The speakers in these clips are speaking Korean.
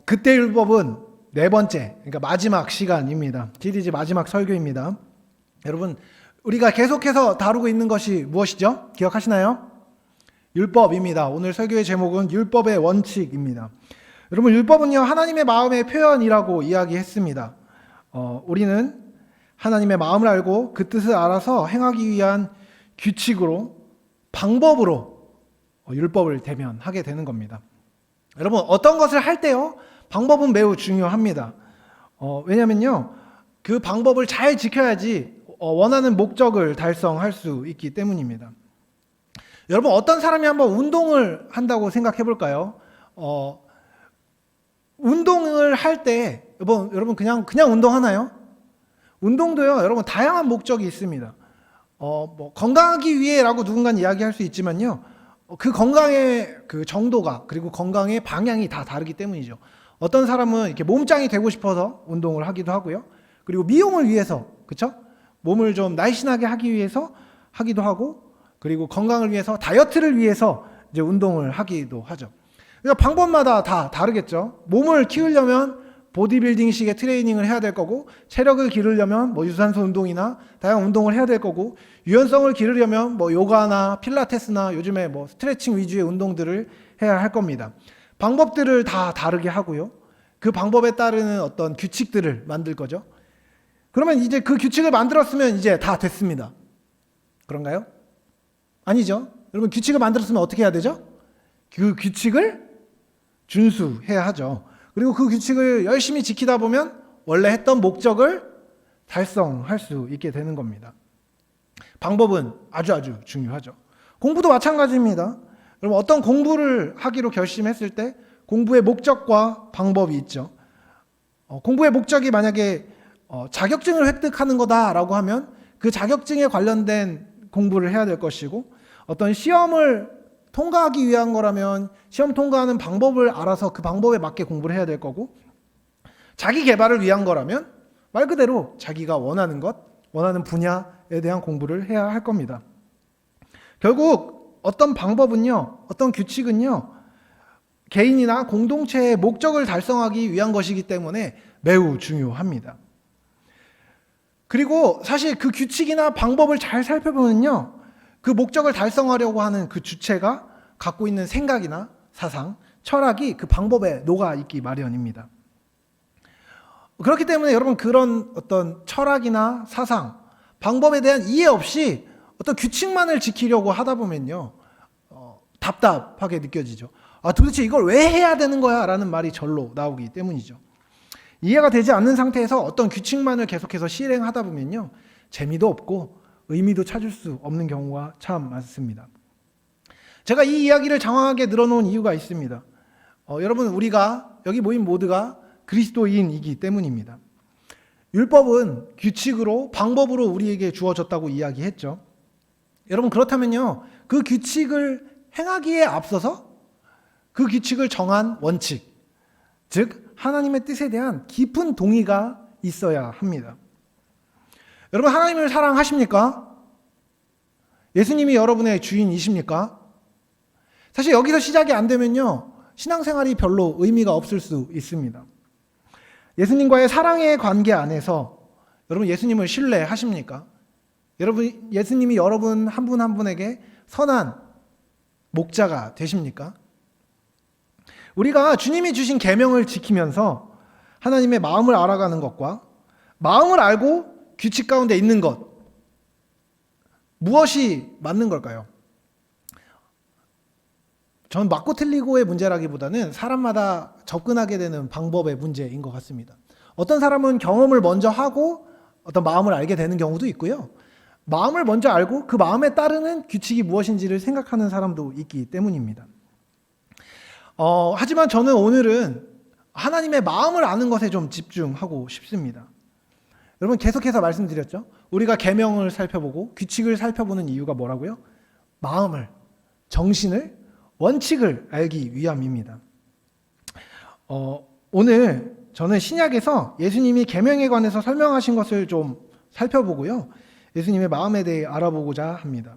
그때 율법은 네 번째, 그러니까 마지막 시간입니다. 시리즈 마지막 설교입니다. 여러분, 우리가 계속해서 다루고 있는 것이 무엇이죠? 기억하시나요? 율법입니다. 오늘 설교의 제목은 율법의 원칙입니다. 여러분, 율법은요, 하나님의 마음의 표현이라고 이야기했습니다. 우리는 하나님의 마음을 알고 그 뜻을 알아서 행하기 위한 규칙으로, 방법으로 율법을 대면하게 되는 겁니다. 여러분, 어떤 것을 할 때요, 방법은 매우 중요합니다. 왜냐면요, 그 방법을 잘 지켜야지 원하는 목적을 달성할 수 있기 때문입니다. 여러분, 어떤 사람이 한번 운동을 한다고 생각해 볼까요? 운동을 할 때, 여러분 그냥 운동하나요? 운동도요, 여러분 다양한 목적이 있습니다. 건강하기 위해라고 누군가는 이야기할 수 있지만요, 그 건강의 그 정도가, 그리고 건강의 방향이 다 다르기 때문이죠. 어떤 사람은 이렇게 몸짱이 되고 싶어서 운동을 하기도 하고요. 그리고 미용을 위해서, 그렇죠? 몸을 좀 날씬하게 하기 위해서 하기도 하고, 그리고 건강을 위해서, 다이어트를 위해서 이제 운동을 하기도 하죠. 그러니까 방법마다 다 다르겠죠. 몸을 키우려면 보디빌딩식의 트레이닝을 해야 될 거고, 체력을 기르려면 유산소 운동이나 다양한 운동을 해야 될 거고, 유연성을 기르려면 요가나 필라테스나 요즘에 스트레칭 위주의 운동들을 해야 할 겁니다. 방법들을 다 다르게 하고요. 그 방법에 따르는 어떤 규칙들을 만들 거죠. 그러면 이제 그 규칙을 만들었으면 이제 다 됐습니다. 그런가요? 아니죠. 여러분, 규칙을 만들었으면 어떻게 해야 되죠? 그 규칙을 준수해야 하죠. 그리고 그 규칙을 열심히 지키다 보면 원래 했던 목적을 달성할 수 있게 되는 겁니다. 방법은 아주 중요하죠. 공부도 마찬가지입니다. 여러분, 어떤 공부를 하기로 결심했을 때 공부의 목적과 방법이 있죠. 공부의 목적이 만약에 자격증을 획득하는 거다라고 하면 그 자격증에 관련된 공부를 해야 될 것이고, 어떤 시험을 통과하기 위한 거라면 시험 통과하는 방법을 알아서 그 방법에 맞게 공부를 해야 될 거고, 자기 개발을 위한 거라면 말 그대로 자기가 원하는 것, 원하는 분야에 대한 공부를 해야 할 겁니다. 결국 어떤 방법은요, 어떤 규칙은요, 개인이나 공동체의 목적을 달성하기 위한 것이기 때문에 매우 중요합니다. 그리고 사실 그 규칙이나 방법을 잘 살펴보면요, 그 목적을 달성하려고 하는 그 주체가 갖고 있는 생각이나 사상, 철학이 그 방법에 녹아 있기 마련입니다. 그렇기 때문에 여러분, 그런 어떤 철학이나 사상, 방법에 대한 이해 없이 어떤 규칙만을 지키려고 하다 보면요, 답답하게 느껴지죠. 도대체 이걸 왜 해야 되는 거야? 라는 말이 절로 나오기 때문이죠. 이해가 되지 않는 상태에서 어떤 규칙만을 계속해서 실행하다 보면요, 재미도 없고 의미도 찾을 수 없는 경우가 참 많습니다. 제가 이 이야기를 장황하게 늘어놓은 이유가 있습니다. 여러분, 우리가 여기 모인 모두가 그리스도인이기 때문입니다. 율법은 규칙으로, 방법으로 우리에게 주어졌다고 이야기했죠. 여러분, 그렇다면요, 그 규칙을 행하기에 앞서서 그 규칙을 정한 원칙, 즉 하나님의 뜻에 대한 깊은 동의가 있어야 합니다. 여러분, 하나님을 사랑하십니까? 예수님이 여러분의 주인이십니까? 사실 여기서 시작이 안 되면요, 신앙생활이 별로 의미가 없을 수 있습니다. 예수님과의 사랑의 관계 안에서 여러분, 예수님을 신뢰하십니까? 여러분, 예수님이 여러분 한 분 한 분에게 선한 목자가 되십니까? 우리가 주님이 주신 계명을 지키면서 하나님의 마음을 알아가는 것과 마음을 알고 규칙 가운데 있는 것, 무엇이 맞는 걸까요? 저는 맞고 틀리고의 문제라기보다는 사람마다 접근하게 되는 방법의 문제인 것 같습니다. 어떤 사람은 경험을 먼저 하고 어떤 마음을 알게 되는 경우도 있고요, 마음을 먼저 알고 그 마음에 따르는 규칙이 무엇인지를 생각하는 사람도 있기 때문입니다. 하지만 저는 오늘은 하나님의 마음을 아는 것에 좀 집중하고 싶습니다. 여러분, 계속해서 말씀드렸죠. 우리가 계명을 살펴보고 규칙을 살펴보는 이유가 뭐라고요? 마음을, 정신을, 원칙을 알기 위함입니다. 오늘 저는 신약에서 예수님이 계명에 관해서 설명하신 것을 좀 살펴보고요, 예수님의 마음에 대해 알아보고자 합니다.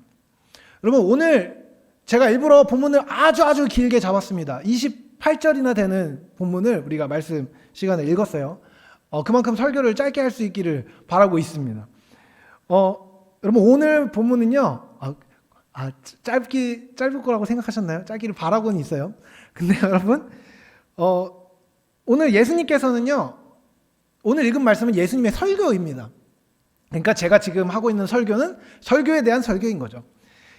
여러분, 오늘 제가 일부러 본문을 아주 길게 잡았습니다. 38절이나 되는 본문을 우리가 말씀 시간에 읽었어요. 그만큼 설교를 짧게 할 수 있기를 바라고 있습니다. 여러분 오늘 본문은요. 짧을 거라고 생각하셨나요? 짧기를 바라고는 있어요. 근데 여러분 오늘 예수님께서는요. 오늘 읽은 말씀은 예수님의 설교입니다. 그러니까 제가 지금 하고 있는 설교는 설교에 대한 설교인 거죠.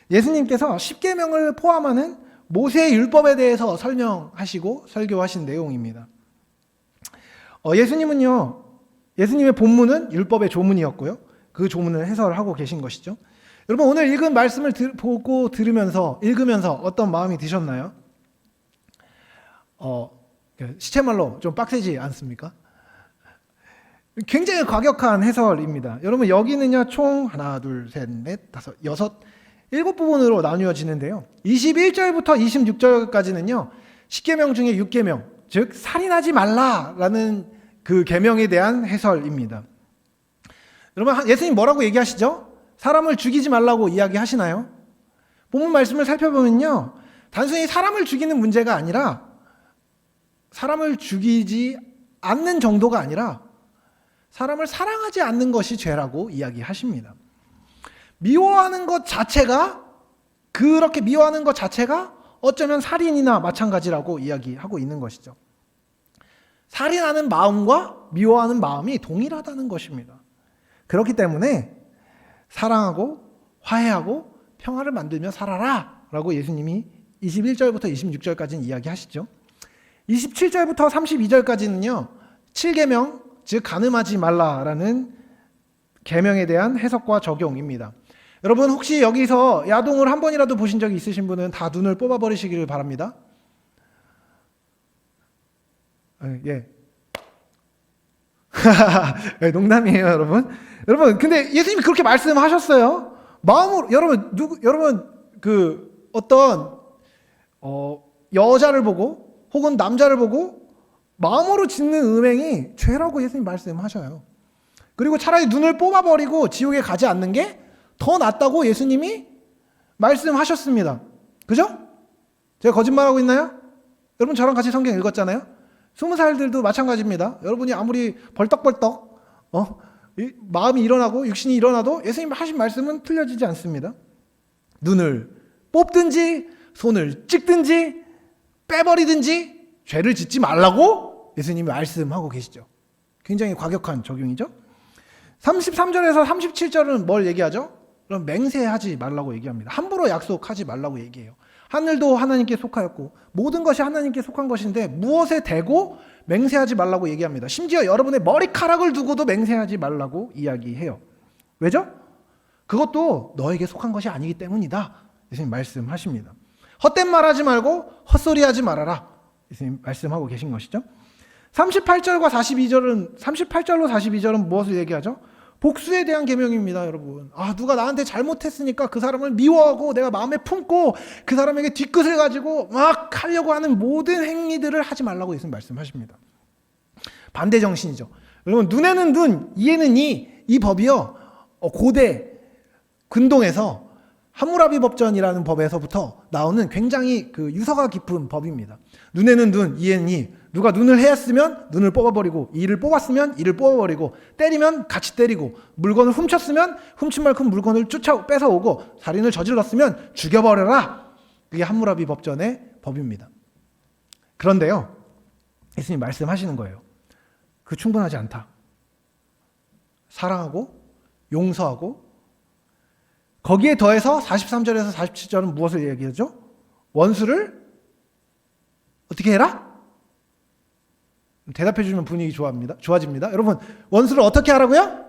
예수님께서 십계명을 포함하는 모세의 율법에 대해서 설명하시고 설교하신 내용입니다. 예수님은요, 예수님의 본문은 율법의 조문이었고요. 그 조문을 해설하고 계신 것이죠. 여러분 오늘 읽은 말씀을 보고 읽으면서 어떤 마음이 드셨나요? 시체말로 좀 빡세지 않습니까? 굉장히 과격한 해설입니다. 여러분 여기는요 총 하나, 둘, 셋, 넷, 다섯, 여섯, 7부분으로 나누어지는데요. 21절부터 26절까지는요. 10계명 중에 6계명, 즉 살인하지 말라라는 그 계명에 대한 해설입니다. 여러분 예수님 뭐라고 얘기하시죠? 사람을 죽이지 말라고 이야기하시나요? 본문 말씀을 살펴보면요. 단순히 사람을 죽이는 문제가 아니라 사람을 죽이지 않는 정도가 아니라 사람을 사랑하지 않는 것이 죄라고 이야기하십니다. 미워하는 것 자체가 그렇게 미워하는 것 자체가 어쩌면 살인이나 마찬가지라고 이야기하고 있는 것이죠. 살인하는 마음과 미워하는 마음이 동일하다는 것입니다. 그렇기 때문에 사랑하고 화해하고 평화를 만들며 살아라 라고 예수님이 21절부터 26절까지는 이야기하시죠. 27절부터 32절까지는요. 7계명 즉 간음하지 말라라는 계명에 대한 해석과 적용입니다. 여러분 혹시 여기서 야동을 한 번이라도 보신 적이 있으신 분은 다 눈을 뽑아버리시기를 바랍니다. 예. 농담이에요, 여러분. 여러분, 근데 예수님이 그렇게 말씀하셨어요. 마음으로 여러분 그 어떤 여자를 보고 혹은 남자를 보고 마음으로 짓는 음행이 죄라고 예수님 말씀하셔요. 그리고 차라리 눈을 뽑아버리고 지옥에 가지 않는 게 더 낫다고 예수님이 말씀하셨습니다. 그죠? 제가 거짓말하고 있나요? 여러분 저랑 같이 성경 읽었잖아요. 20살들도 마찬가지입니다. 여러분이 아무리 벌떡벌떡 마음이 일어나고 육신이 일어나도 예수님 하신 말씀은 틀려지지 않습니다. 눈을 뽑든지 손을 찍든지 빼버리든지 죄를 짓지 말라고 예수님이 말씀하고 계시죠. 굉장히 과격한 적용이죠. 33절에서 37절은 뭘 얘기하죠? 그럼 맹세하지 말라고 얘기합니다. 함부로 약속하지 말라고 얘기해요. 하늘도 하나님께 속하였고 모든 것이 하나님께 속한 것인데 무엇에 대고 맹세하지 말라고 얘기합니다. 심지어 여러분의 머리카락을 두고도 맹세하지 말라고 이야기해요. 왜죠? 그것도 너에게 속한 것이 아니기 때문이다. 예수님 말씀하십니다. 헛된 말하지 말고 헛소리하지 말아라. 예수님 말씀하고 계신 것이죠. 38절로 42절은 무엇을 얘기하죠? 복수에 대한 계명입니다, 여러분. 누가 나한테 잘못했으니까 그 사람을 미워하고 내가 마음에 품고 그 사람에게 뒤끝을 가지고 막 하려고 하는 모든 행위들을 하지 말라고 예수님 말씀하십니다. 반대 정신이죠. 여러분 눈에는 눈, 이에는 이 법이요. 고대 근동에서 함무라비 법전이라는 법에서부터 나오는 굉장히 그 유서가 깊은 법입니다. 눈에는 눈, 이에는 이. 누가 눈을 해였으면 눈을 뽑아버리고 이를 뽑았으면 이를 뽑아버리고 때리면 같이 때리고 물건을 훔쳤으면 훔친 만큼 물건을 뺏어오고 살인을 저질렀으면 죽여버려라. 그게 함무라비 법전의 법입니다. 그런데요. 예수님 말씀하시는 거예요. 그 충분하지 않다. 사랑하고 용서하고 거기에 더해서 43절에서 47절은 무엇을 얘기하죠? 원수를 어떻게 해라? 대답해 주면 분위기 좋아집니다. 여러분, 원수를 어떻게 하라고요?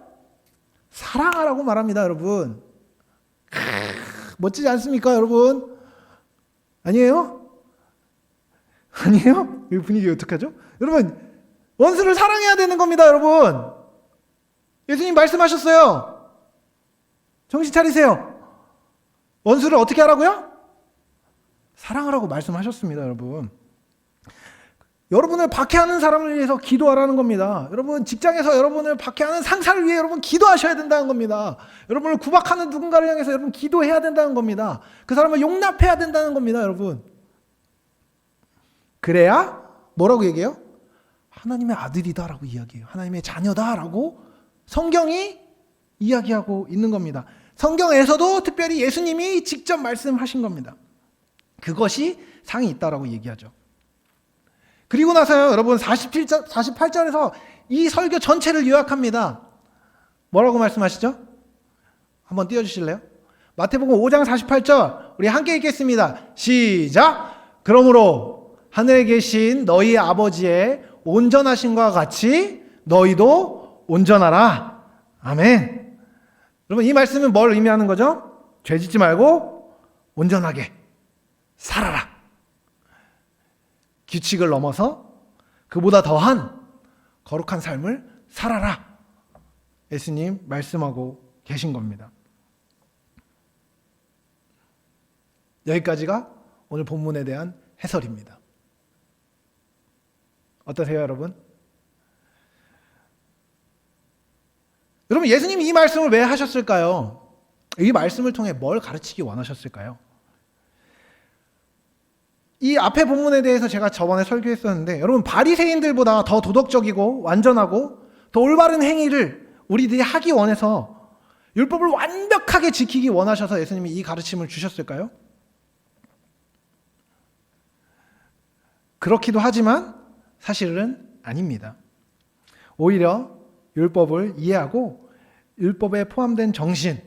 사랑하라고 말합니다, 여러분. 멋지지 않습니까, 여러분? 아니에요? 아니에요? 이 분위기 어떡하죠? 여러분, 원수를 사랑해야 되는 겁니다, 여러분. 예수님 말씀하셨어요. 정신 차리세요. 원수를 어떻게 하라고요? 사랑하라고 말씀하셨습니다, 여러분. 여러분을 박해하는 사람을 위해서 기도하라는 겁니다. 여러분 직장에서 여러분을 박해하는 상사를 위해 여러분 기도하셔야 된다는 겁니다. 여러분을 구박하는 누군가를 향해서 여러분 기도해야 된다는 겁니다. 그 사람을 용납해야 된다는 겁니다, 여러분. 그래야 뭐라고 얘기해요? 하나님의 아들이다라고 이야기해요. 하나님의 자녀다라고 성경이 이야기하고 있는 겁니다. 성경에서도 특별히 예수님이 직접 말씀하신 겁니다. 그것이 상이 있다라고 얘기하죠. 그리고 나서요, 여러분 48절에서 이 설교 전체를 요약합니다. 뭐라고 말씀하시죠? 한번 띄워주실래요? 마태복음 5장 48절 우리 함께 읽겠습니다. 시작! 그러므로 하늘에 계신 너희 아버지의 온전하심과 같이 너희도 온전하라. 아멘. 여러분 이 말씀은 뭘 의미하는 거죠? 죄 짓지 말고 온전하게 살아라. 규칙을 넘어서 그보다 더한 거룩한 삶을 살아라. 예수님 말씀하고 계신 겁니다. 여기까지가 오늘 본문에 대한 해설입니다. 어떠세요, 여러분? 여러분, 예수님이 이 말씀을 왜 하셨을까요? 이 말씀을 통해 뭘 가르치기 원하셨을까요? 이 앞에 본문에 대해서 제가 저번에 설교했었는데, 여러분, 바리새인들보다 더 도덕적이고 완전하고 더 올바른 행위를 우리들이 하기 원해서 율법을 완벽하게 지키기 원하셔서 예수님이 이 가르침을 주셨을까요? 그렇기도 하지만 사실은 아닙니다. 오히려 율법을 이해하고 율법에 포함된 정신,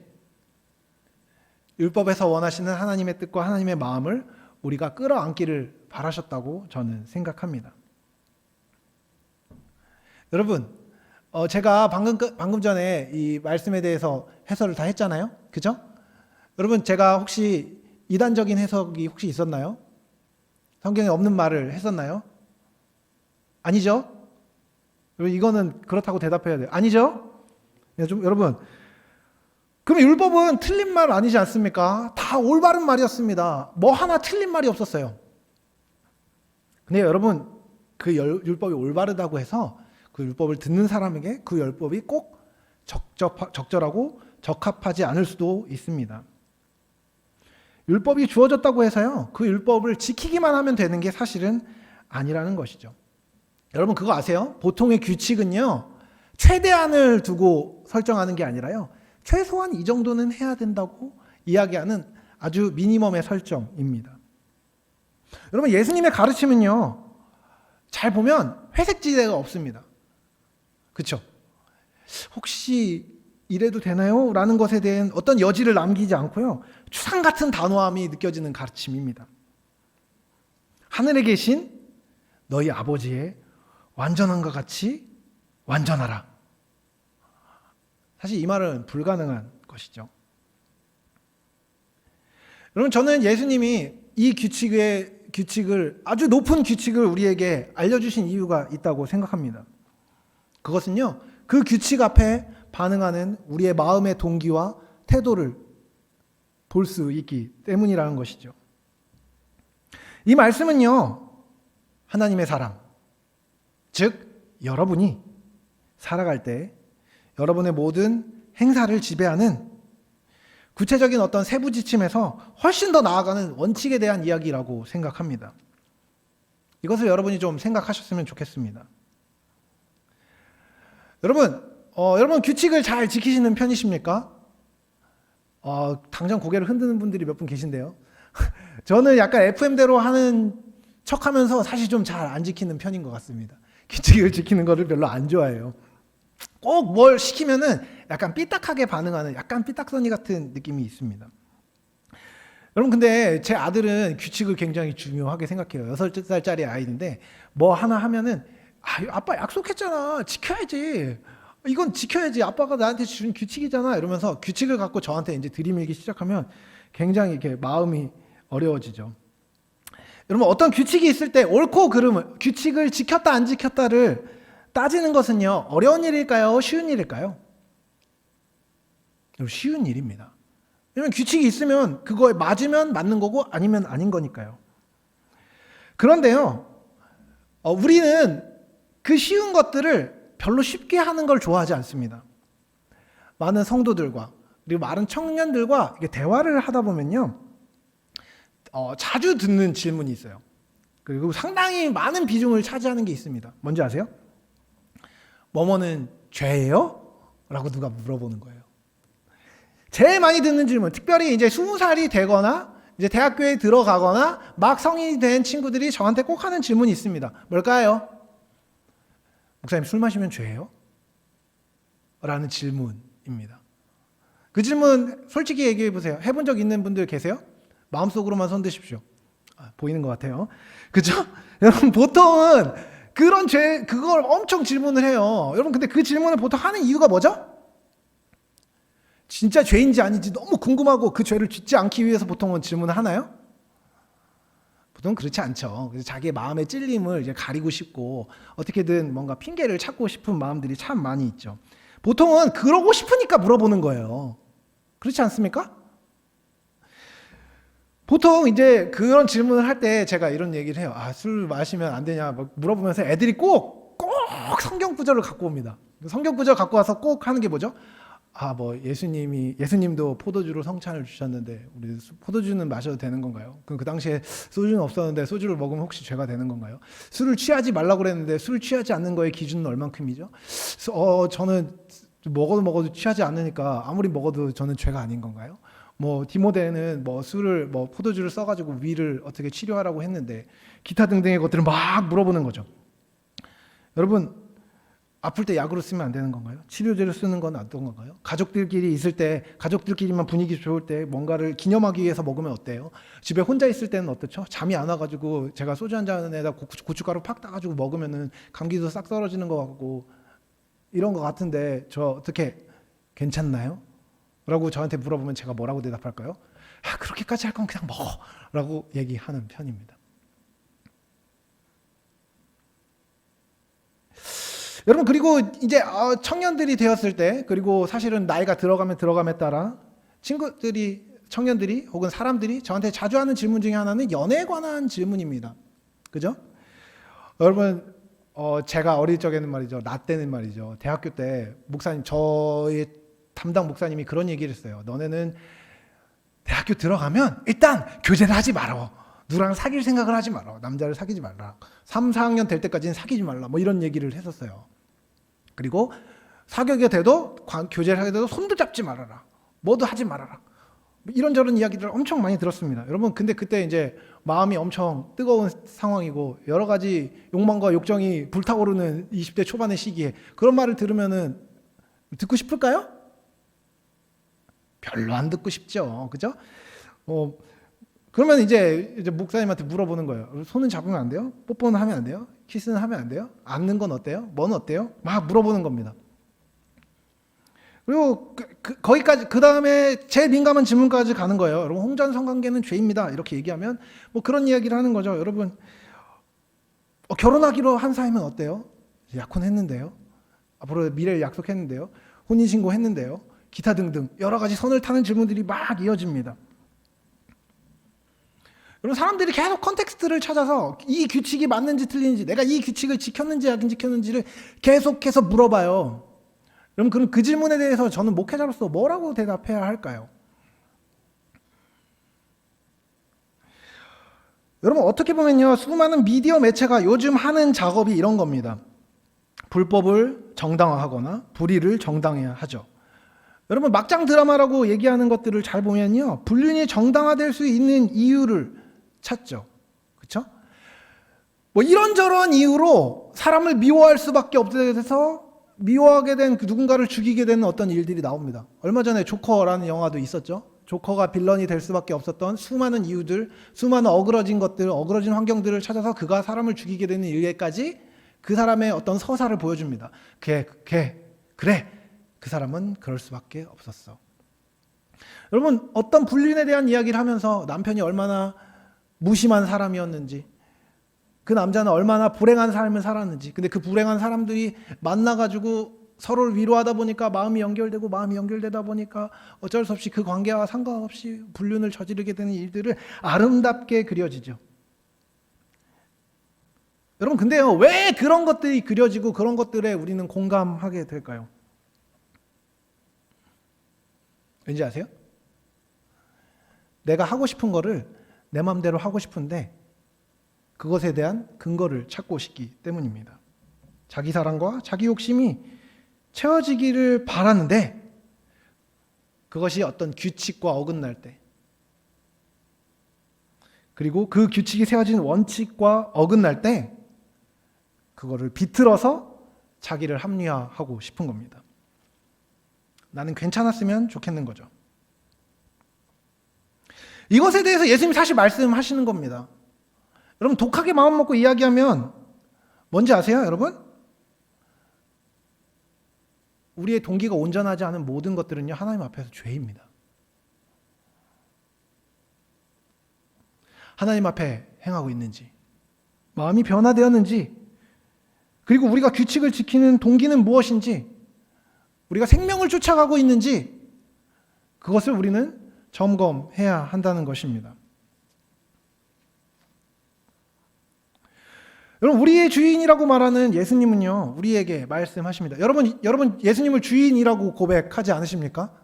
율법에서 원하시는 하나님의 뜻과 하나님의 마음을 우리가 끌어안기를 바라셨다고 저는 생각합니다. 여러분, 제가 방금 전에 이 말씀에 대해서 해설을 다 했잖아요. 그죠? 여러분, 제가 혹시 이단적인 해석이 혹시 있었나요? 성경에 없는 말을 했었나요? 아니죠? 이거는 그렇다고 대답해야 돼요. 아니죠? 여러분, 그럼 율법은 틀린 말 아니지 않습니까? 다 올바른 말이었습니다. 뭐 하나 틀린 말이 없었어요. 근데 여러분, 그 율법이 올바르다고 해서 그 율법을 듣는 사람에게 그 율법이 꼭 적절하고 적합하지 않을 수도 있습니다. 율법이 주어졌다고 해서요, 그 율법을 지키기만 하면 되는 게 사실은 아니라는 것이죠. 여러분 그거 아세요? 보통의 규칙은요, 최대한을 두고 설정하는 게 아니라요, 최소한 이 정도는 해야 된다고 이야기하는 아주 미니멈의 설정입니다. 여러분 예수님의 가르침은요, 잘 보면 회색지대가 없습니다. 그렇죠? 혹시 이래도 되나요? 라는 것에 대한 어떤 여지를 남기지 않고요, 추상 같은 단호함이 느껴지는 가르침입니다. 하늘에 계신 너희 아버지의 완전함과 같이 완전하라. 사실 이 말은 불가능한 것이죠. 여러분 저는 예수님이 이 규칙을 아주 높은 규칙을 우리에게 알려주신 이유가 있다고 생각합니다. 그것은요, 그 규칙 앞에 반응하는 우리의 마음의 동기와 태도를 볼 수 있기 때문이라는 것이죠. 이 말씀은요, 하나님의 사랑, 즉 여러분이 살아갈 때 여러분의 모든 행사를 지배하는 구체적인 어떤 세부 지침에서 훨씬 더 나아가는 원칙에 대한 이야기라고 생각합니다. 이것을 여러분이 좀 생각하셨으면 좋겠습니다. 여러분 규칙을 잘 지키시는 편이십니까? 당장 고개를 흔드는 분들이 몇 분 계신데요. 저는 약간 FM대로 하는 척하면서 사실 좀 잘 안 지키는 편인 것 같습니다. 규칙을 지키는 거를 별로 안 좋아해요. 꼭 뭘 시키면은 약간 삐딱하게 반응하는 약간 삐딱선이 같은 느낌이 있습니다. 여러분 근데 제 아들은 규칙을 굉장히 중요하게 생각해요. 6살짜리 아이인데 뭐 하나 하면은 아빠 약속했잖아, 지켜야지, 이건 지켜야지, 아빠가 나한테 준 규칙이잖아 이러면서 규칙을 갖고 저한테 이제 들이밀기 시작하면 굉장히 이렇게 마음이 어려워지죠. 여러분 어떤 규칙이 있을 때 옳고 그름을, 규칙을 지켰다 안 지켰다를 따지는 것은요, 어려운 일일까요? 쉬운 일일까요? 쉬운 일입니다. 왜냐면 규칙이 있으면 그거에 맞으면 맞는 거고 아니면 아닌 거니까요. 그런데요, 우리는 그 쉬운 것들을 별로 쉽게 하는 걸 좋아하지 않습니다. 많은 성도들과 그리고 많은 청년들과 대화를 하다 보면요, 자주 듣는 질문이 있어요. 그리고 상당히 많은 비중을 차지하는 게 있습니다. 뭔지 아세요? 뭐뭐는 죄예요? 라고 누가 물어보는 거예요. 제일 많이 듣는 질문, 특별히 이제 20살이 되거나 이제 대학교에 들어가거나 막 성인이 된 친구들이 저한테 꼭 하는 질문이 있습니다. 뭘까요? 목사님, 술 마시면 죄예요? 라는 질문입니다. 그 질문 솔직히 얘기해 보세요. 해본 적 있는 분들 계세요? 마음속으로만 손 드십시오. 보이는 것 같아요. 그죠? 여러분, 보통은 그런 그걸 엄청 질문을 해요. 여러분, 근데 그 질문을 보통 하는 이유가 뭐죠? 진짜 죄인지 아닌지 너무 궁금하고 그 죄를 짓지 않기 위해서 보통은 질문을 하나요? 보통 그렇지 않죠. 그래서 자기의 마음의 찔림을 이제 가리고 싶고 어떻게든 뭔가 핑계를 찾고 싶은 마음들이 참 많이 있죠. 보통은 그러고 싶으니까 물어보는 거예요. 그렇지 않습니까? 보통 이제 그런 질문을 할 때 제가 이런 얘기를 해요. 술 마시면 안 되냐 물어보면서 애들이 꼭 성경 구절을 갖고 옵니다. 성경 구절 갖고 와서 꼭 하는 게 뭐죠? 예수님도 포도주로 성찬을 주셨는데 우리 포도주는 마셔도 되는 건가요? 그 당시에 소주는 없었는데 소주를 먹으면 혹시 죄가 되는 건가요? 술을 취하지 말라고 그랬는데 술을 취하지 않는 거의 기준은 얼만큼이죠? 저는 먹어도 취하지 않으니까 아무리 먹어도 저는 죄가 아닌 건가요? 디모데는 포도주를 써가지고 위를 어떻게 치료하라고 했는데 기타 등등의 것들을 막 물어보는 거죠. 여러분, 아플 때 약으로 쓰면 안 되는 건가요? 치료제로 쓰는 건 어떤 건가요? 가족들끼리 있을 때, 가족들끼리만 분위기 좋을 때 뭔가를 기념하기 위해서 먹으면 어때요? 집에 혼자 있을 때는 어떻죠? 잠이 안 와가지고 제가 소주 한 잔에다 고춧가루 팍 따가지고 먹으면은 감기도 싹 떨어지는 것 같고 이런 것 같은데 저 어떻게 괜찮나요? 라고 저한테 물어보면 제가 뭐라고 대답할까요? 그렇게까지 할 건 그냥 먹어 라고 얘기하는 편입니다. 여러분, 그리고 이제 청년들이 되었을 때, 그리고 사실은 나이가 들어감에 따라 청년들이 혹은 사람들이 저한테 자주 하는 질문 중에 하나는 연애에 관한 질문입니다. 그죠? 여러분, 제가 어릴 적에는 말이죠, 나 때는 말이죠, 대학교 때 저희 담당 목사님이 그런 얘기를 했어요. 너네는 대학교 들어가면 일단 교제를 하지 말어. 누구랑 사귈 생각을 하지 말어. 남자를 사귀지 말라. 3, 4학년 될 때까지는 사귀지 말라. 이런 얘기를 했었어요. 그리고 사귀게 돼도 교제를 하게 돼도 손도 잡지 말아라. 뭐도 하지 말아라. 이런저런 이야기들을 엄청 많이 들었습니다. 여러분, 근데 그때 이제 마음이 엄청 뜨거운 상황이고 여러 가지 욕망과 욕정이 불타오르는 20대 초반의 시기에 그런 말을 들으면은 듣고 싶을까요? 별로 안 듣고 싶죠. 그죠? 그러면 이제 목사님한테 물어보는 거예요. 손은 잡으면 안 돼요? 뽀뽀는 하면 안 돼요? 키스는 하면 안 돼요? 안는 건 어때요? 뭐는 어때요? 막 물어보는 겁니다. 그리고 거기까지, 그 다음에 제일 민감한 질문까지 가는 거예요. 여러분, 홍전 성관계는 죄입니다. 이렇게 얘기하면 그런 이야기를 하는 거죠. 여러분, 결혼하기로 한 사이면 어때요? 약혼했는데요. 앞으로 미래를 약속했는데요. 혼인신고 했는데요. 기타 등등 여러 가지 선을 타는 질문들이 막 이어집니다. 여러분, 사람들이 계속 컨텍스트를 찾아서 이 규칙이 맞는지 틀리는지, 내가 이 규칙을 지켰는지 안 지켰는지를 계속해서 물어봐요. 여러분, 그럼 그 질문에 대해서 저는 목회자로서 뭐라고 대답해야 할까요? 여러분, 어떻게 보면요, 수많은 미디어 매체가 요즘 하는 작업이 이런 겁니다. 불법을 정당화하거나 불의를 정당화하죠. 여러분, 막장 드라마라고 얘기하는 것들을 잘 보면요, 불륜이 정당화될 수 있는 이유를 찾죠. 그렇죠? 이런저런 이유로 사람을 미워할 수밖에 없게 돼서 미워하게 된 누군가를 죽이게 되는 어떤 일들이 나옵니다. 얼마 전에 조커라는 영화도 있었죠. 조커가 빌런이 될 수밖에 없었던 수많은 이유들, 수많은 어그러진 것들, 어그러진 환경들을 찾아서 그가 사람을 죽이게 되는 일에까지 그 사람의 어떤 서사를 보여줍니다. 그래, 그 사람은 그럴 수밖에 없었어. 여러분, 어떤 불륜에 대한 이야기를 하면서 남편이 얼마나 무심한 사람이었는지, 그 남자는 얼마나 불행한 삶을 살았는지, 근데 그 불행한 사람들이 만나가지고 서로를 위로하다 보니까 마음이 연결되다 보니까 어쩔 수 없이 그 관계와 상관없이 불륜을 저지르게 되는 일들을 아름답게 그려지죠. 여러분, 근데요, 왜 그런 것들이 그려지고 그런 것들에 우리는 공감하게 될까요? 왠지 아세요? 내가 하고 싶은 거를 내 마음대로 하고 싶은데 그것에 대한 근거를 찾고 싶기 때문입니다. 자기 사랑과 자기 욕심이 채워지기를 바라는데 그것이 어떤 규칙과 어긋날 때, 그리고 그 규칙이 세워진 원칙과 어긋날 때 그거를 비틀어서 자기를 합리화하고 싶은 겁니다. 나는 괜찮았으면 좋겠는 거죠. 이것에 대해서 예수님이 사실 말씀하시는 겁니다. 여러분, 독하게 마음 먹고 이야기하면 뭔지 아세요, 여러분? 우리의 동기가 온전하지 않은 모든 것들은요, 하나님 앞에서 죄입니다. 하나님 앞에 행하고 있는지, 마음이 변화되었는지, 그리고 우리가 규칙을 지키는 동기는 무엇인지, 우리가 생명을 쫓아가고 있는지, 그것을 우리는 점검해야 한다는 것입니다. 여러분, 우리의 주인이라고 말하는 예수님은요, 우리에게 말씀하십니다. 여러분 예수님을 주인이라고 고백하지 않으십니까?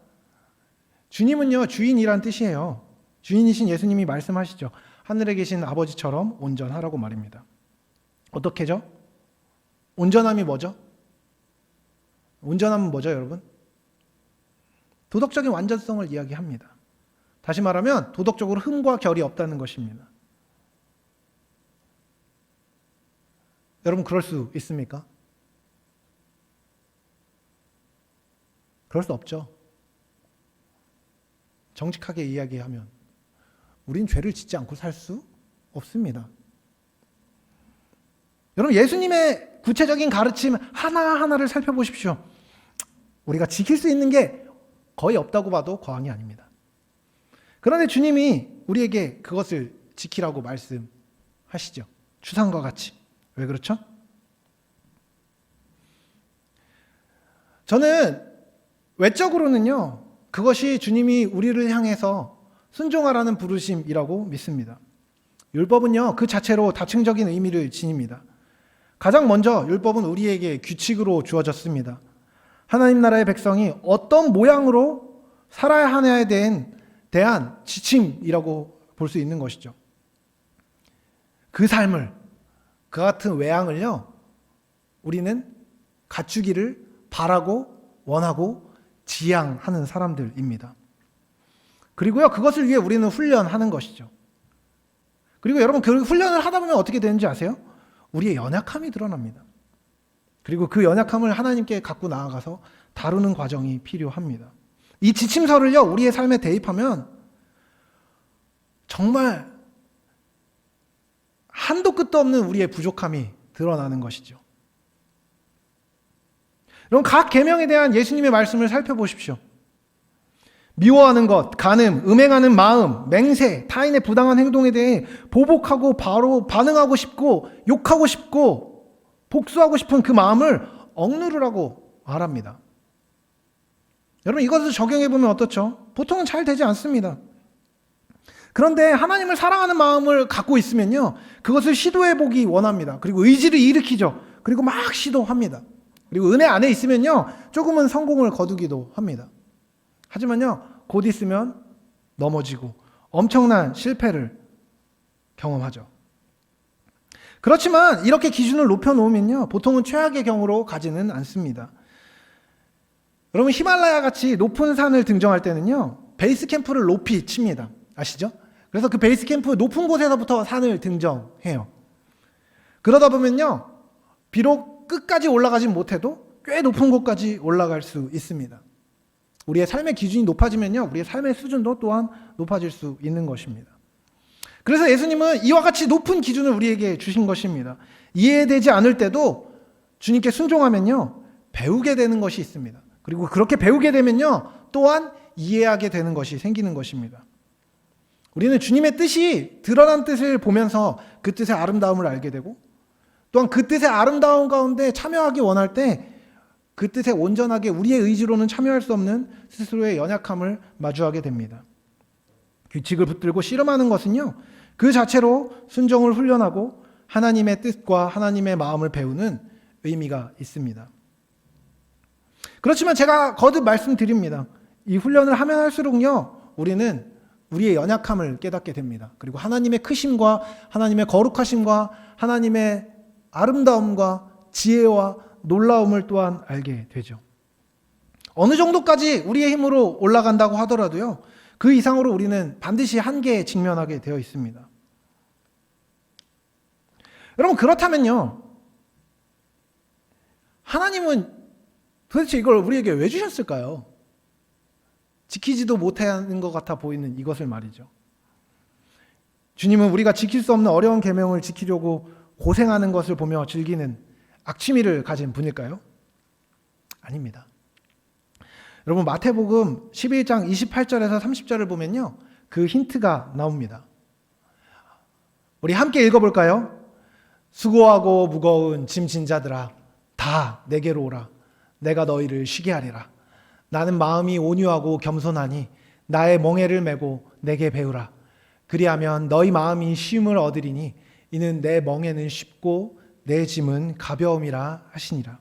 주님은요, 주인이란 뜻이에요. 주인이신 예수님이 말씀하시죠. 하늘에 계신 아버지처럼 온전하라고 말입니다. 어떻게죠? 온전함이 뭐죠? 온전함은 뭐죠, 여러분? 도덕적인 완전성을 이야기합니다. 다시 말하면 도덕적으로 흠과 결이 없다는 것입니다. 여러분, 그럴 수 있습니까? 그럴 수 없죠. 정직하게 이야기하면 우린 죄를 짓지 않고 살 수 없습니다. 여러분, 예수님의 구체적인 가르침 하나하나를 살펴보십시오. 우리가 지킬 수 있는 게 거의 없다고 봐도 과언이 아닙니다. 그런데 주님이 우리에게 그것을 지키라고 말씀하시죠. 추상과 같이. 왜 그렇죠? 저는 외적으로는요, 그것이 주님이 우리를 향해서 순종하라는 부르심이라고 믿습니다. 율법은요, 그 자체로 다층적인 의미를 지닙니다. 가장 먼저 율법은 우리에게 규칙으로 주어졌습니다. 하나님 나라의 백성이 어떤 모양으로 살아야 하냐에 대한 지침이라고 볼 수 있는 것이죠. 그 삶을, 그 같은 외양을요, 우리는 갖추기를 바라고 원하고 지향하는 사람들입니다. 그리고요, 그것을 위해 우리는 훈련하는 것이죠. 그리고 여러분, 그 훈련을 하다 보면 어떻게 되는지 아세요? 우리의 연약함이 드러납니다. 그리고 그 연약함을 하나님께 갖고 나아가서 다루는 과정이 필요합니다. 이 지침서를요, 우리의 삶에 대입하면 정말 한도 끝도 없는 우리의 부족함이 드러나는 것이죠. 여러분, 각 계명에 대한 예수님의 말씀을 살펴보십시오. 미워하는 것, 간음, 음행하는 마음, 맹세, 타인의 부당한 행동에 대해 보복하고 바로 반응하고 싶고 욕하고 싶고 복수하고 싶은 그 마음을 억누르라고 말합니다. 여러분, 이것을 적용해보면 어떻죠? 보통은 잘 되지 않습니다. 그런데 하나님을 사랑하는 마음을 갖고 있으면요, 그것을 시도해보기 원합니다. 그리고 의지를 일으키죠. 그리고 막 시도합니다. 그리고 은혜 안에 있으면요, 조금은 성공을 거두기도 합니다. 하지만요, 곧 있으면 넘어지고 엄청난 실패를 경험하죠. 그렇지만 이렇게 기준을 높여놓으면요, 보통은 최악의 경우로 가지는 않습니다. 여러분, 히말라야 같이 높은 산을 등정할 때는요, 베이스 캠프를 높이 칩니다. 아시죠? 그래서 그 베이스 캠프 높은 곳에서부터 산을 등정해요. 그러다 보면요, 비록 끝까지 올라가진 못해도 꽤 높은 곳까지 올라갈 수 있습니다. 우리의 삶의 기준이 높아지면요, 우리의 삶의 수준도 또한 높아질 수 있는 것입니다. 그래서 예수님은 이와 같이 높은 기준을 우리에게 주신 것입니다. 이해되지 않을 때도 주님께 순종하면요, 배우게 되는 것이 있습니다. 그리고 그렇게 배우게 되면요, 또한 이해하게 되는 것이 생기는 것입니다. 우리는 주님의 뜻이 드러난 뜻을 보면서 그 뜻의 아름다움을 알게 되고, 또한 그 뜻의 아름다움 가운데 참여하기 원할 때 그 뜻에 온전하게 우리의 의지로는 참여할 수 없는 스스로의 연약함을 마주하게 됩니다. 규칙을 붙들고 씨름하는 것은요, 그 자체로 순종을 훈련하고 하나님의 뜻과 하나님의 마음을 배우는 의미가 있습니다. 그렇지만 제가 거듭 말씀드립니다. 이 훈련을 하면 할수록요, 우리는 우리의 연약함을 깨닫게 됩니다. 그리고 하나님의 크심과 하나님의 거룩하심과 하나님의 아름다움과 지혜와 놀라움을 또한 알게 되죠. 어느 정도까지 우리의 힘으로 올라간다고 하더라도요, 그 이상으로 우리는 반드시 한계에 직면하게 되어 있습니다. 여러분, 그렇다면요, 하나님은 도대체 이걸 우리에게 왜 주셨을까요? 지키지도 못하는 것 같아 보이는 이것을 말이죠. 주님은 우리가 지킬 수 없는 어려운 계명을 지키려고 고생하는 것을 보며 즐기는 악취미를 가진 분일까요? 아닙니다. 여러분, 마태복음 11장 28절에서 30절을 보면요, 그 힌트가 나옵니다. 우리 함께 읽어볼까요? 수고하고 무거운 짐진 자들아, 다 내게로 오라. 내가 너희를 쉬게 하리라. 나는 마음이 온유하고 겸손하니 나의 멍에를 메고 내게 배우라. 그리하면 너희 마음이 쉼을 얻으리니 이는 내 멍에는 쉽고 내 짐은 가벼움이라 하시니라.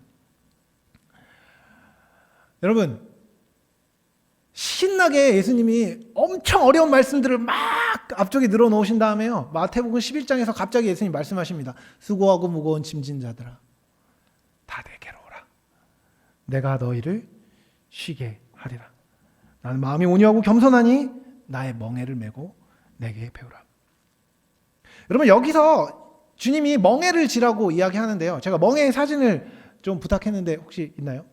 여러분, 신나게 예수님이 엄청 어려운 말씀들을 막 앞쪽에 늘어놓으신 다음에요, 마태복음 11장에서 갑자기 예수님이 말씀하십니다. 수고하고 무거운 짐진 자들아, 다 내게로 오라. 내가 너희를 쉬게 하리라. 나는 마음이 온유하고 겸손하니 나의 멍에를 메고 내게 배우라. 여러분, 여기서 주님이 멍에를 지라고 이야기하는데요, 제가 멍에의 사진을 좀 부탁했는데 혹시 있나요?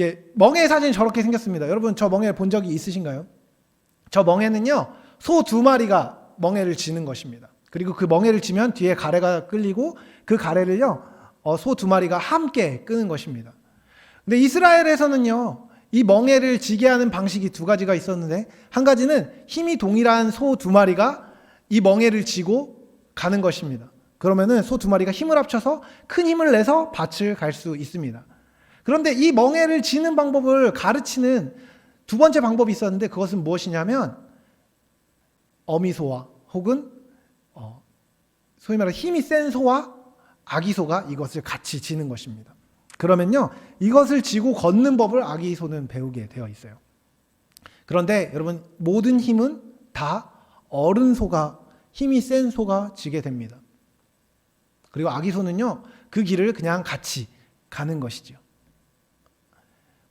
예, 멍에의 사진이 저렇게 생겼습니다. 여러분, 저 멍에 본 적이 있으신가요? 저 멍에는요, 소 2마리가 멍에를 지는 것입니다. 그리고 그 멍에를 지면 뒤에 가래가 끌리고 그 가래를요, 소 2마리가 함께 끄는 것입니다. 근데 이스라엘에서는요, 이 멍에를 지게 하는 방식이 2가지가 있었는데, 한 가지는 힘이 동일한 소 2마리가 이 멍에를 지고 가는 것입니다. 그러면은 소 2마리가 힘을 합쳐서 큰 힘을 내서 밭을 갈 수 있습니다. 그런데 이 멍에를 지는 방법을 가르치는 두 번째 방법이 있었는데, 그것은 무엇이냐면 어미소와 혹은 소위 말해 힘이 센 소와 아기소가 이것을 같이 지는 것입니다. 그러면요, 이것을 지고 걷는 법을 아기소는 배우게 되어 있어요. 그런데 여러분, 모든 힘은 다 어른 소가, 힘이 센 소가 지게 됩니다. 그리고 아기소는요, 그 길을 그냥 같이 가는 것이죠.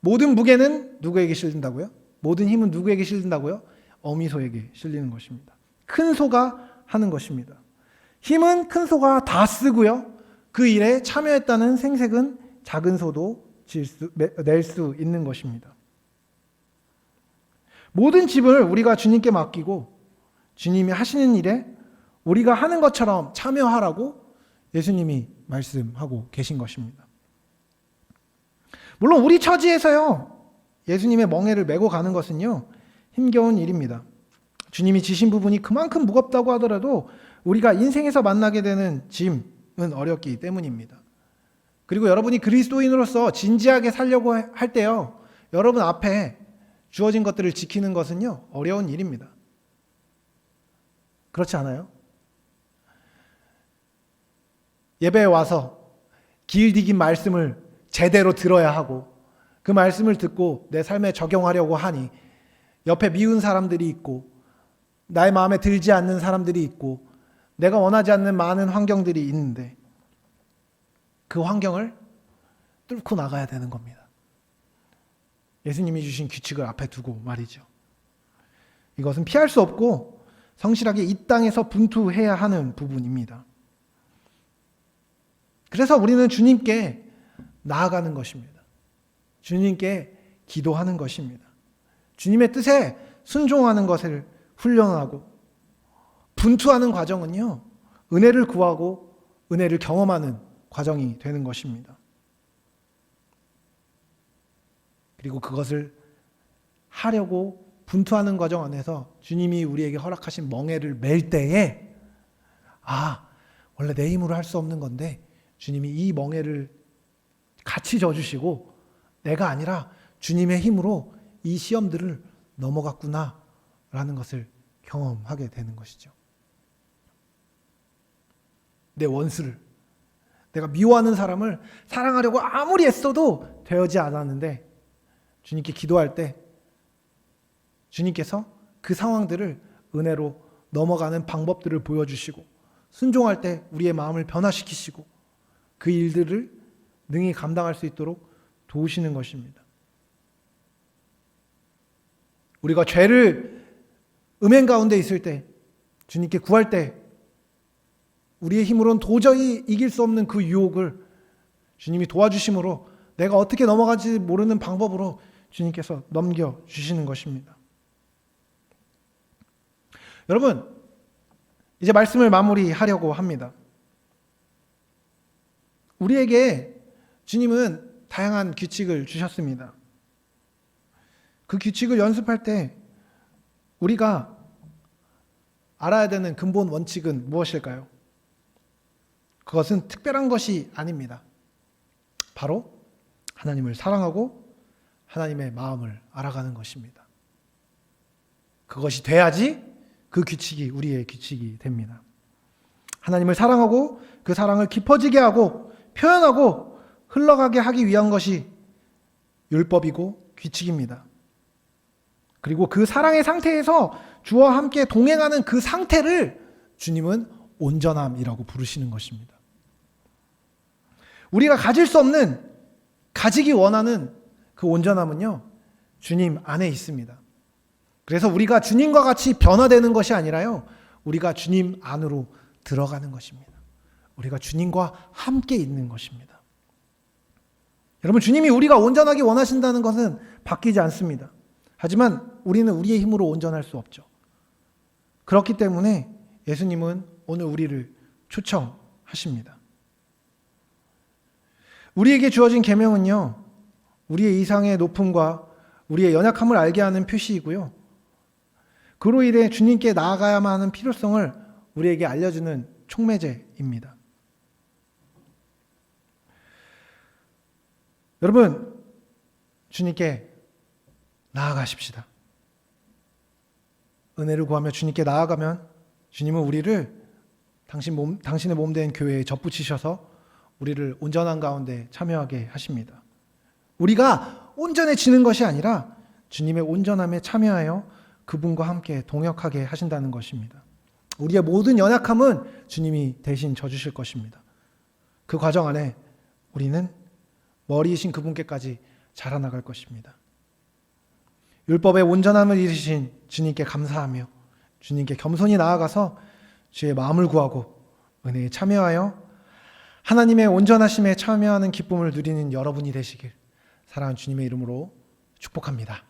모든 무게는 누구에게 실린다고요? 모든 힘은 누구에게 실린다고요? 어미소에게 실리는 것입니다. 큰 소가 하는 것입니다. 힘은 큰 소가 다 쓰고요, 그 일에 참여했다는 생색은 작은 소도 낼 수 있는 것입니다. 모든 집을 우리가 주님께 맡기고 주님이 하시는 일에 우리가 하는 것처럼 참여하라고 예수님이 말씀하고 계신 것입니다. 물론 우리 처지에서요, 예수님의 멍에를 메고 가는 것은요, 힘겨운 일입니다. 주님이 지신 부분이 그만큼 무겁다고 하더라도 우리가 인생에서 만나게 되는 짐은 어렵기 때문입니다. 그리고 여러분이 그리스도인으로서 진지하게 살려고 할 때요, 여러분 앞에 주어진 것들을 지키는 것은요, 어려운 일입니다. 그렇지 않아요? 예배에 와서 길디긴 말씀을 제대로 들어야 하고, 그 말씀을 듣고 내 삶에 적용하려고 하니 옆에 미운 사람들이 있고 나의 마음에 들지 않는 사람들이 있고 내가 원하지 않는 많은 환경들이 있는데, 그 환경을 뚫고 나가야 되는 겁니다. 예수님이 주신 규칙을 앞에 두고 말이죠. 이것은 피할 수 없고 성실하게 이 땅에서 분투해야 하는 부분입니다. 그래서 우리는 주님께 나아가는 것입니다. 주님께 기도하는 것입니다. 주님의 뜻에 순종하는 것을 훈련하고, 분투하는 과정은요, 은혜를 구하고 은혜를 경험하는 과정이 되는 것입니다. 그리고 그것을 하려고 분투하는 과정 안에서 주님이 우리에게 허락하신 멍에를 맬 때에, 원래 내 힘으로 할 수 없는 건데 주님이 이 멍에를 같이 져주시고 내가 아니라 주님의 힘으로 이 시험들을 넘어갔구나 라는 것을 경험하게 되는 것이죠. 내 원수를, 내가 미워하는 사람을 사랑하려고 아무리 애써도 되어지 않았는데 주님께 기도할 때 주님께서 그 상황들을 은혜로 넘어가는 방법들을 보여주시고 순종할 때 우리의 마음을 변화시키시고 그 일들을 능히 감당할 수 있도록 도우시는 것입니다. 우리가 죄를 음행 가운데 있을 때 주님께 구할 때 우리의 힘으로는 도저히 이길 수 없는 그 유혹을 주님이 도와주심으로 내가 어떻게 넘어가지 모르는 방법으로 주님께서 넘겨주시는 것입니다. 여러분, 이제 말씀을 마무리하려고 합니다. 우리에게 주님은 다양한 규칙을 주셨습니다. 그 규칙을 연습할 때 우리가 알아야 되는 근본 원칙은 무엇일까요? 그것은 특별한 것이 아닙니다. 바로 하나님을 사랑하고 하나님의 마음을 알아가는 것입니다. 그것이 돼야지 그 규칙이 우리의 규칙이 됩니다. 하나님을 사랑하고 그 사랑을 깊어지게 하고 표현하고 흘러가게 하기 위한 것이 율법이고 규칙입니다. 그리고 그 사랑의 상태에서 주와 함께 동행하는 그 상태를 주님은 온전함이라고 부르시는 것입니다. 우리가 가질 수 없는, 가지기 원하는 그 온전함은요, 주님 안에 있습니다. 그래서 우리가 주님과 같이 변화되는 것이 아니라요, 우리가 주님 안으로 들어가는 것입니다. 우리가 주님과 함께 있는 것입니다. 여러분, 주님이 우리가 온전하게 원하신다는 것은 바뀌지 않습니다. 하지만 우리는 우리의 힘으로 온전할 수 없죠. 그렇기 때문에 예수님은 오늘 우리를 초청하십니다. 우리에게 주어진 계명은요, 우리의 이상의 높음과 우리의 연약함을 알게 하는 표시이고요, 그로 인해 주님께 나아가야만 하는 필요성을 우리에게 알려주는 촉매제입니다. 여러분, 주님께 나아가십시다. 은혜를 구하며 주님께 나아가면 주님은 우리를 당신의 몸 된 교회에 접붙이셔서 우리를 온전한 가운데 참여하게 하십니다. 우리가 온전해지는 것이 아니라 주님의 온전함에 참여하여 그분과 함께 동역하게 하신다는 것입니다. 우리의 모든 연약함은 주님이 대신 져주실 것입니다. 그 과정 안에 우리는 머리이신 그분께까지 자라나갈 것입니다. 율법의 온전함을 이루신 주님께 감사하며 주님께 겸손히 나아가서 주의 마음을 구하고 은혜에 참여하여 하나님의 온전하심에 참여하는 기쁨을 누리는 여러분이 되시길 사랑하는 주님의 이름으로 축복합니다.